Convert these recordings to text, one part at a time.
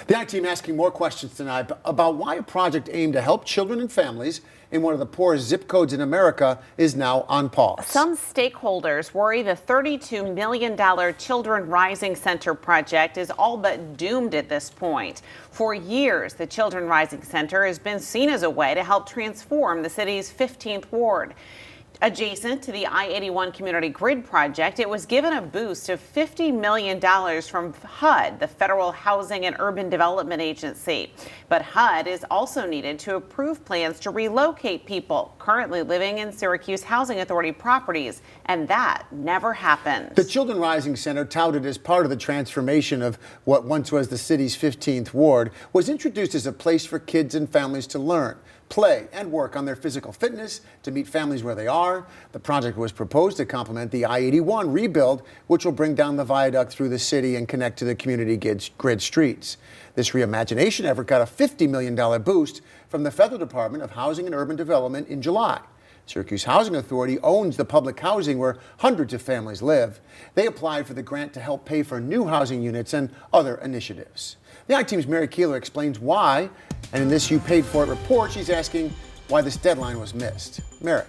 The I-Team asking more questions tonight about why a project aimed to help children and families in one of the poorest zip codes in America is now on pause. Some stakeholders worry the $32 million Children Rising Center project is all but doomed at this point. For years, the Children Rising Center has been seen as a way to help transform the city's 15th ward. Adjacent to the I-81 Community Grid project, it was given a boost of $50 million from HUD, the Federal Housing and Urban Development Agency. But HUD is also needed to approve plans to relocate people currently living in Syracuse Housing Authority properties, and that never happened. The Children Rising Center, touted as part of the transformation of what once was the city's 15th ward, was introduced as a place for kids and families to learn, play, and work on their physical fitness, to meet families where they are. The project was proposed to complement the I-81 rebuild, which will bring down the viaduct through the city and connect to the community grid streets. This reimagination effort got a $50 million boost from the Federal Department of Housing and Urban Development in July. Syracuse Housing Authority owns the public housing where hundreds of families live. They applied for the grant to help pay for new housing units and other initiatives. The I-Team's Mary Kielar explains why, and in this You Paid For It report, she's asking why this deadline was missed. Mary.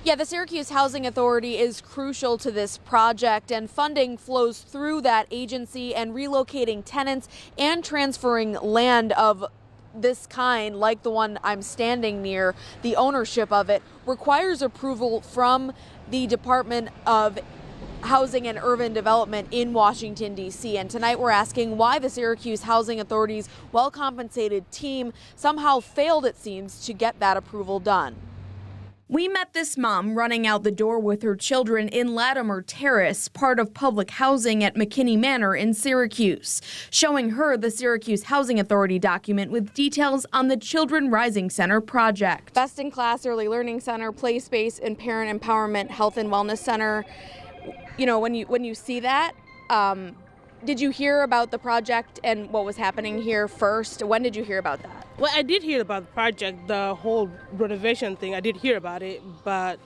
Yeah, the Syracuse Housing Authority is crucial to this project, and funding flows through that agency, and relocating tenants and transferring land of this kind, like the one I'm standing near, the ownership of it requires approval from the Department of Housing and Urban Development in Washington, D.C. And tonight we're asking why the Syracuse Housing Authority's well-compensated team somehow failed, it seems, to get that approval done. We met this mom running out the door with her children in Latimer Terrace, part of public housing at McKinney Manor in Syracuse, showing her the Syracuse Housing Authority document with details on the Children Rising Center project. Best-in-class early learning center, play space, and parent empowerment health and wellness center. You know, when you see that, did you hear about the project and what was happening here first? When did you hear about that? Well, I did hear about the project, the whole renovation thing. I did hear about it, but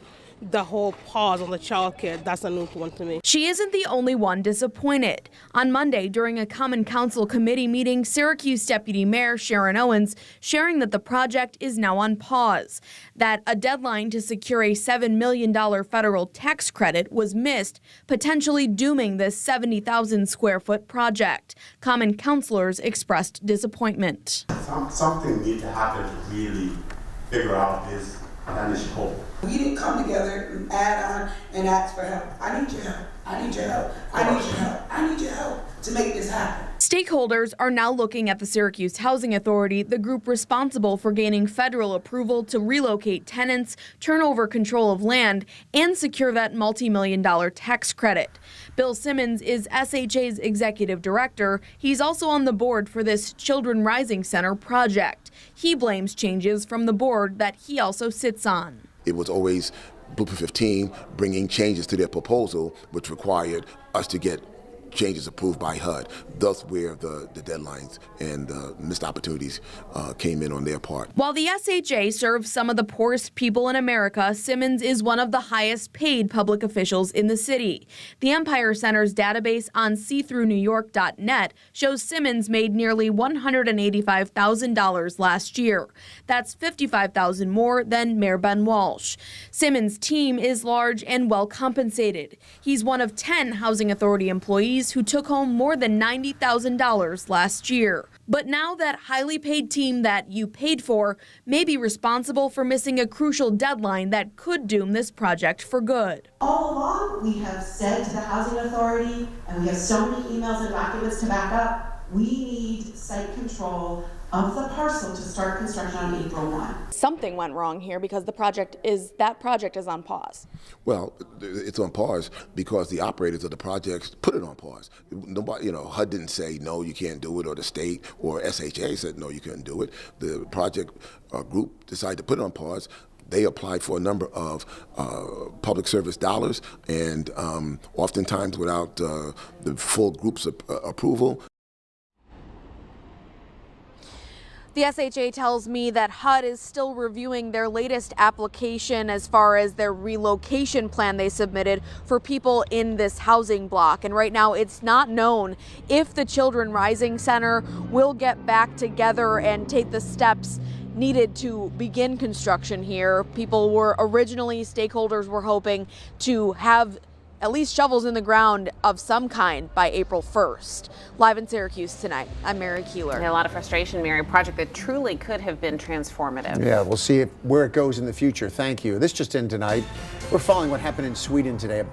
the whole pause on the childcare, that's a new one to me. She isn't the only one disappointed. On Monday, during a Common Council committee meeting, Syracuse Deputy Mayor Sharon Owens sharing that the project is now on pause, that a deadline to secure a $7 million federal tax credit was missed, potentially dooming this 70,000 square foot project. Common councilors expressed disappointment. Something needs to happen to really figure out this initial hope. We didn't come together and add on and ask for help. I need your help. I need your help. I need your help. I need your help to make this happen. Stakeholders are now looking at the Syracuse Housing Authority, the group responsible for gaining federal approval to relocate tenants, turn over control of land, and secure that multi-million-dollar tax credit. Bill Simmons is SHA's executive director. He's also on the board for this Children Rising Center project. He blames changes from the board that he also sits on. It was always Blueprint 15 bringing changes to their proposal, which required us to get changes approved by HUD, thus where the deadlines and missed opportunities came in on their part. While the SHA serves some of the poorest people in America, Simmons is one of the highest paid public officials in the city. The Empire Center's database on seethroughnewyork.net shows Simmons made nearly $185,000 last year. That's $55,000 more than Mayor Ben Walsh. Simmons' team is large and well compensated. He's one of 10 Housing Authority employees who took home more than $90,000 last year. But now that highly paid team that you paid for may be responsible for missing a crucial deadline that could doom this project for good. All along, we have said to the Housing Authority, and we have so many emails and documents to back up, we need site control of the parcel to start construction on April 1. Something went wrong here because that project is on pause. Well, it's on pause because the operators of the projects put it on pause. Nobody, HUD didn't say no, you can't do it, or the state or SHA said no, you couldn't do it. The project group decided to put it on pause. They applied for a number of public service dollars, and oftentimes without the full group's approval. The SHA tells me that HUD is still reviewing their latest application as far as their relocation plan they submitted for people in this housing block. And right now it's not known if the Children Rising Center will get back together and take the steps needed to begin construction here. Stakeholders were hoping to have at least shovels in the ground of some kind by April 1st. Live in Syracuse tonight, I'm Mary Kielar. A lot of frustration, Mary. A project that truly could have been transformative. Yeah, we'll see where it goes in the future. Thank you. This just in tonight. We're following what happened in Sweden today.